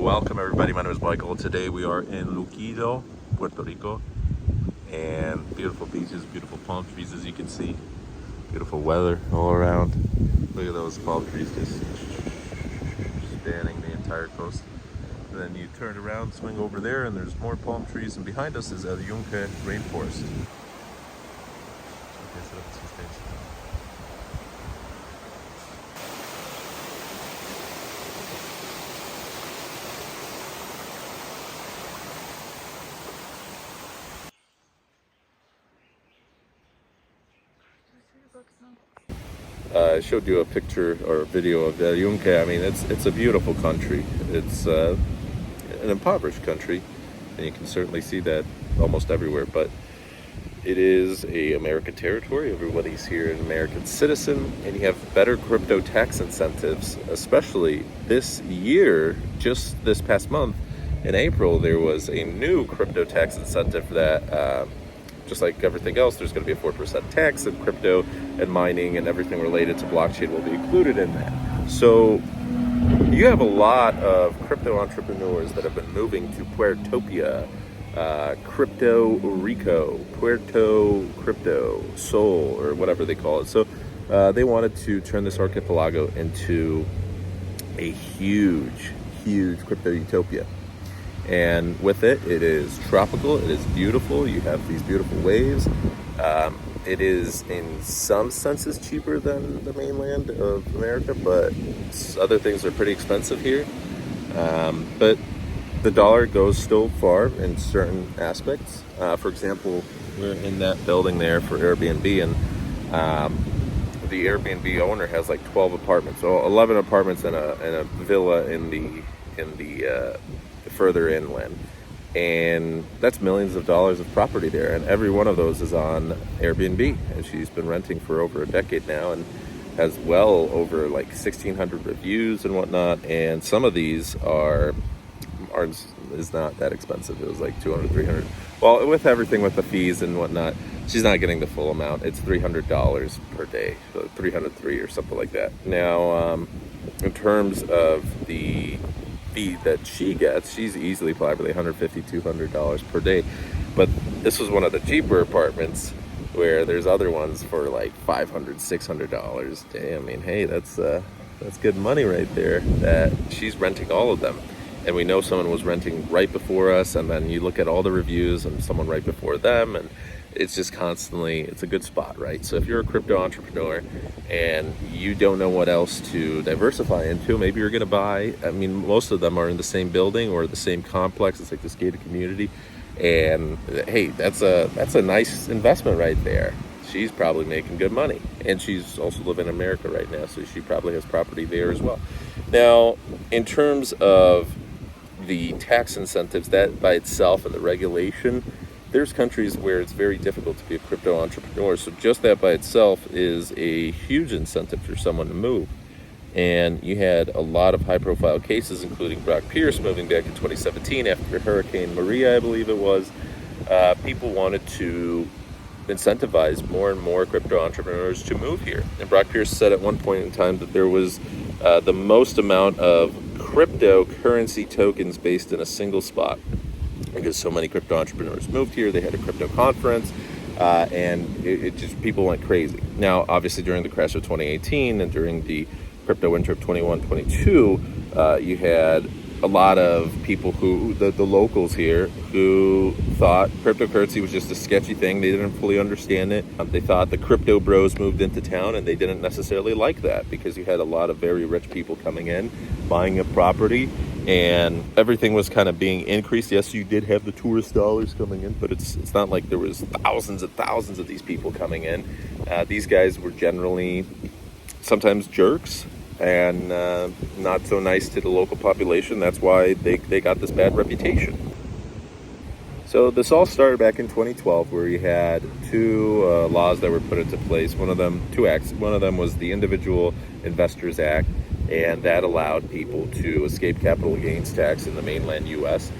Welcome everybody, my name is Michael. Today we are in Luquillo, Puerto Rico, and beautiful beaches, beautiful palm trees as you can see, beautiful weather all around. Look at those palm trees just spanning the entire coast. And then you turn around, swing over there, and there's more palm trees, and behind us is El Yunque rainforest. Okay, so that's the stage. I showed you a picture or a video of El Yunque. I mean, it's a beautiful country. It's an impoverished country, and you can certainly see that almost everywhere. But it is a American territory. Everybody's here an American citizen, and you have better crypto tax incentives, especially this year. Just this past month, in April, there was a new crypto tax incentive that. Just like everything else, there's going to be a 4% tax, and crypto and mining and everything related to blockchain will be included in that. So you have a lot of crypto entrepreneurs that have been moving to Puerto Rico, Puerto Crypto, Sol, or whatever they call it. So they wanted to turn this archipelago into a huge crypto utopia. And with it, it is tropical, it is beautiful, you have these beautiful waves. It is in some senses cheaper than the mainland of America, but other things are pretty expensive here. But the dollar goes still far in certain aspects. For example, we're in that building there for Airbnb, and the Airbnb owner has like 12 apartments, so 11 apartments and a villa in the further inland, and that's millions of dollars of property there, and every one of those is on Airbnb, and she's been renting for over a decade now and has well over like 1,600 reviews and whatnot. And some of these is not that expensive. It was like 200, 300. Well, with everything with the fees and whatnot, she's not getting the full amount. It's $300 per day, so 303 or something like that. Now, in terms of the that she gets, she's easily probably $150, $200 per day. But this was one of the cheaper apartments, where there's other ones for like $500, $600. Damn, I mean, hey, that's good money right there. That she's renting all of them, and we know someone was renting right before us, and then you look at all the reviews and someone right before them, and it's just constantly, it's a good spot, right? So if you're a crypto entrepreneur and you don't know what else to diversify into, maybe you're going to buy, I mean, most of them are in the same building or the same complex. It's like this gated community, and hey, that's a nice investment right there. She's probably making good money, and she's also living in America right now, so she probably has property there as well. Now, in terms of the tax incentives, that by itself and the regulation, there's countries where it's very difficult to be a crypto entrepreneur. So just that by itself is a huge incentive for someone to move. And you had a lot of high profile cases, including Brock Pierce moving back in 2017 after Hurricane Maria, I believe it was. People wanted to incentivize more and more crypto entrepreneurs to move here. And Brock Pierce said at one point in time that there was the most amount of cryptocurrency tokens based in a single spot, because so many crypto entrepreneurs moved here. They had a crypto conference, and it just, people went crazy. Now, obviously, during the crash of 2018 and during the crypto winter of 21-22, you had a lot of people who, the locals here, who thought cryptocurrency was just a sketchy thing. They didn't fully understand it. They thought the crypto bros moved into town, and they didn't necessarily like that, because you had a lot of very rich people coming in, buying a property, and everything was kind of being increased. Yes, you did have the tourist dollars coming in, but it's not like there was thousands and thousands of these people coming in. These guys were generally sometimes jerks and not so nice to the local population. That's why they got this bad reputation. So this all started back in 2012, where you had two laws that were put into place. Two acts. One of them was the Individual Investors Act, and that allowed people to escape capital gains tax in the mainland U.S.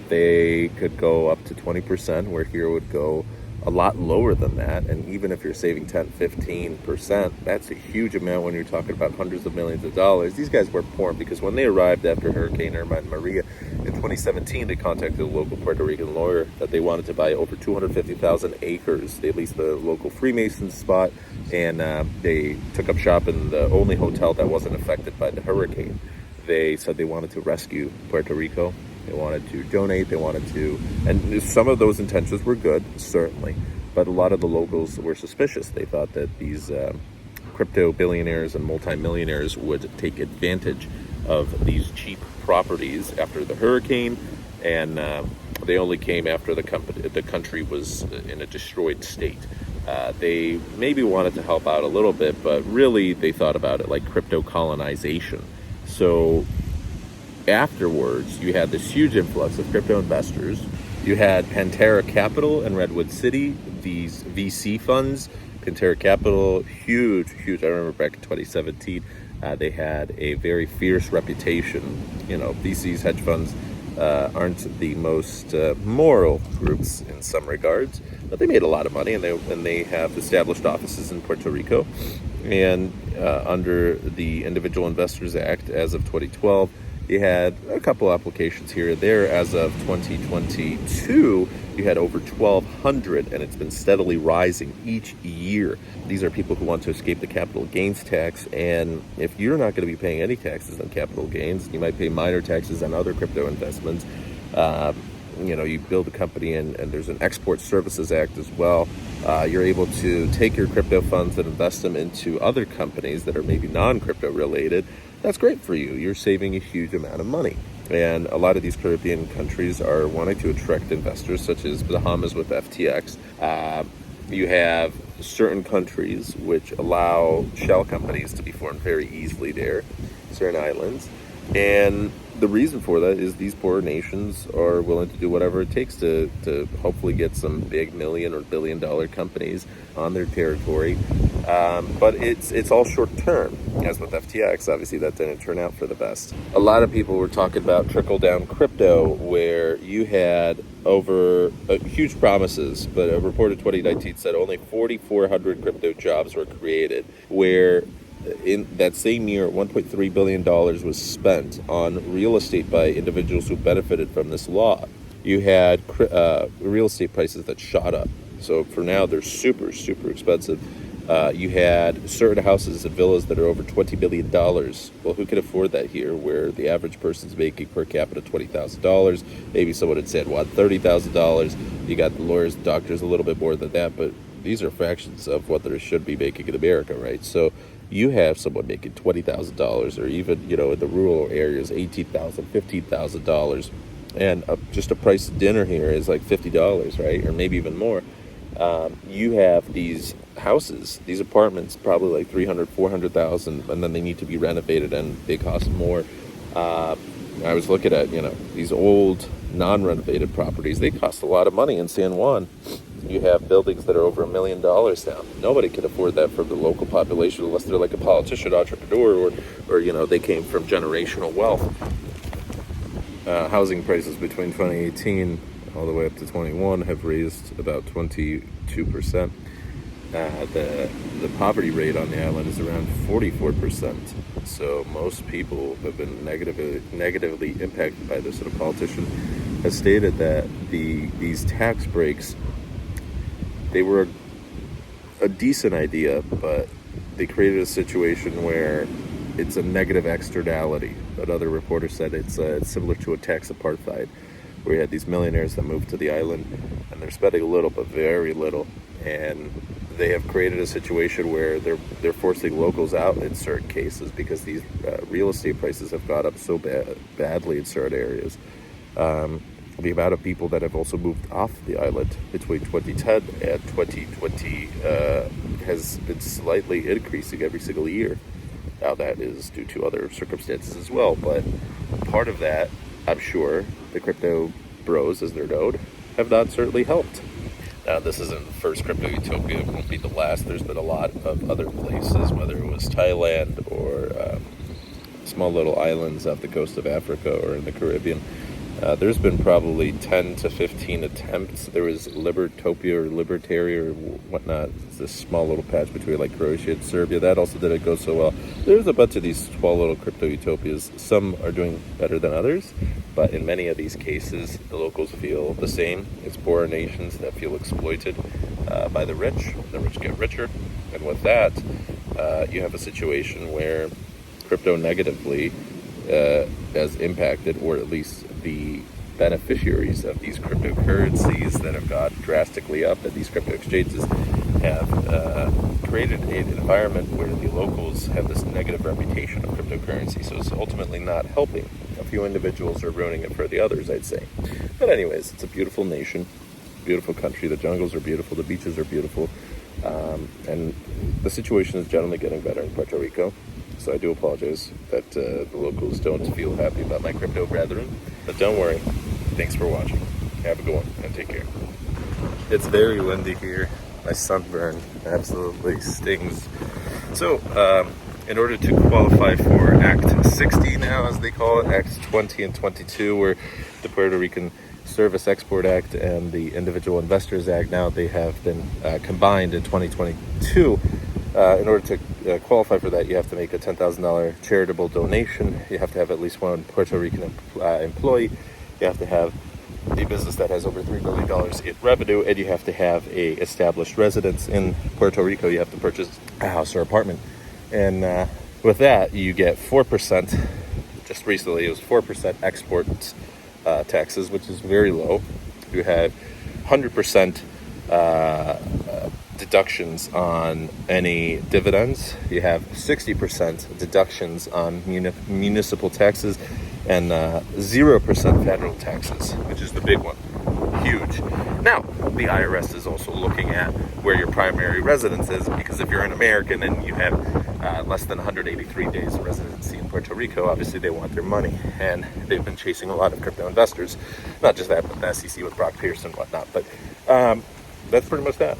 They could go up to 20%, where here would go a lot lower than that. And even if you're saving 10, 15%, that's a huge amount when you're talking about hundreds of millions of dollars. These guys were poor because when they arrived after Hurricane Irma and Maria in 2017, they contacted a local Puerto Rican lawyer that they wanted to buy over 250,000 acres. They leased the local Freemason spot, and they took up shop in the only hotel that wasn't affected by the hurricane. They said they wanted to rescue Puerto Rico. They wanted to donate, and some of those intentions were good, certainly, but a lot of the locals were suspicious. They thought that these crypto billionaires and multimillionaires would take advantage of these cheap properties after the hurricane, and they only came after the country was in a destroyed state. They maybe wanted to help out a little bit, but really they thought about it like crypto colonization. So afterwards, you had this huge influx of crypto investors. You had Pantera Capital and Redwood City, these VC funds. Pantera Capital, huge. I remember back in 2017, they had a very fierce reputation. You know, VCs, hedge funds, aren't the most moral groups in some regards, but they made a lot of money, and they have established offices in Puerto Rico. And under the Individual Investors Act, as of 2012, you had a couple applications here and there. As of 2022, you had over 1,200, and it's been steadily rising each year. These are people who want to escape the capital gains tax, and if you're not going to be paying any taxes on capital gains, you might pay minor taxes on other crypto investments. You build a company, and there's an Export Services Act as well. You're able to take your crypto funds and invest them into other companies that are maybe non-crypto related. That's great for you. You're saving a huge amount of money. And a lot of these Caribbean countries are wanting to attract investors, such as Bahamas with FTX. You have certain countries which allow shell companies to be formed very easily there, certain islands. And the reason for that is these poor nations are willing to do whatever it takes to hopefully get some big million or billion-dollar companies on their territory. But it's all short term. As with FTX, obviously that didn't turn out for the best. A lot of people were talking about trickle-down crypto, where you had over huge promises, but a report in 2019 said only 4,400 crypto jobs were created, where in that same year, $1.3 billion was spent on real estate by individuals who benefited from this law. You had real estate prices that shot up. So for now, they're super, super expensive. You had certain houses and villas that are over $20 billion. Well, who can afford that here, where the average person's making per capita $20,000? Maybe someone had said, what, $30,000? You got the lawyers, the doctors, a little bit more than that, but these are fractions of what they should be making in America, right? So you have someone making $20,000, or even, in the rural areas, $18,000, $15,000, and just a price of dinner here is like $50, right? Or maybe even more. You have these houses, these apartments, probably like $300,000, $400,000, and then they need to be renovated, and they cost more. I was looking at, these old non-renovated properties. They cost a lot of money in San Juan. You have buildings that are over $1 million now. Nobody can afford that for the local population unless they're like a politician, entrepreneur, or they came from generational wealth. Housing prices between 2018 all the way up to 21 have raised about 22%. The poverty rate on the island is around 44%. So most people have been negatively impacted by this. And a politician has stated that these tax breaks, they were a decent idea, but they created a situation where it's a negative externality. Another reporter said it's similar to a tax apartheid, where you had these millionaires that moved to the island, and they're spending a little, but very little, and they have created a situation where they're forcing locals out in certain cases because these real estate prices have gone up so badly in certain areas. The amount of people that have also moved off the island between 2010 and 2020 has been slightly increasing every single year. Now that is due to other circumstances as well, but part of that, I'm sure, the crypto bros, as they're known, have not certainly helped. Now, this isn't the first crypto utopia. It won't be the last. There's been a lot of other places, whether it was Thailand or small little islands off the coast of Africa or in the Caribbean, There's been probably 10 to 15 attempts. There was Libertopia or Libertaria or whatnot. It's this small little patch between like Croatia and Serbia. That also didn't go so well. There's a bunch of these small little crypto utopias. Some are doing better than others, but in many of these cases, the locals feel the same. It's poorer nations that feel exploited by the rich. The rich get richer. And with that, you have a situation where crypto negatively has impacted, or at least the beneficiaries of these cryptocurrencies that have gone drastically up, and these crypto exchanges have created an environment where the locals have this negative reputation of cryptocurrency. So it's ultimately not helping. A few individuals are ruining it for the others, I'd say. But anyways, it's a beautiful nation, beautiful country. The jungles are beautiful, the beaches are beautiful, and the situation is generally getting better in Puerto Rico. So I do apologize that the locals don't feel happy about my crypto brethren. But don't worry. Thanks for watching. Have a good one and take care. It's very windy here. My sunburn absolutely stings. So, in order to qualify for Act 60 now, as they call it, Acts 20 and 22, where the Puerto Rican Service Export Act and the Individual Investors Act, now they have been combined in 2022. In order to qualify for that, you have to make a $10,000 charitable donation. You have to have at least one Puerto Rican employee. You have to have a business that has over $3 billion in revenue, and you have to have a established residence in Puerto Rico. You have to purchase a house or apartment. And with that, you get 4%. Just recently, it was 4% export taxes, which is very low. You have 100% deductions on any dividends. You have 60% deductions on municipal taxes, and 0% federal taxes, which is the big one. Huge. Now, the IRS is also looking at where your primary residence is, because if you're an American and you have less than 183 days of residency in Puerto Rico, obviously they want their money, and they've been chasing a lot of crypto investors. Not just that, but the SEC with Brock Pierce and whatnot. But that's pretty much that.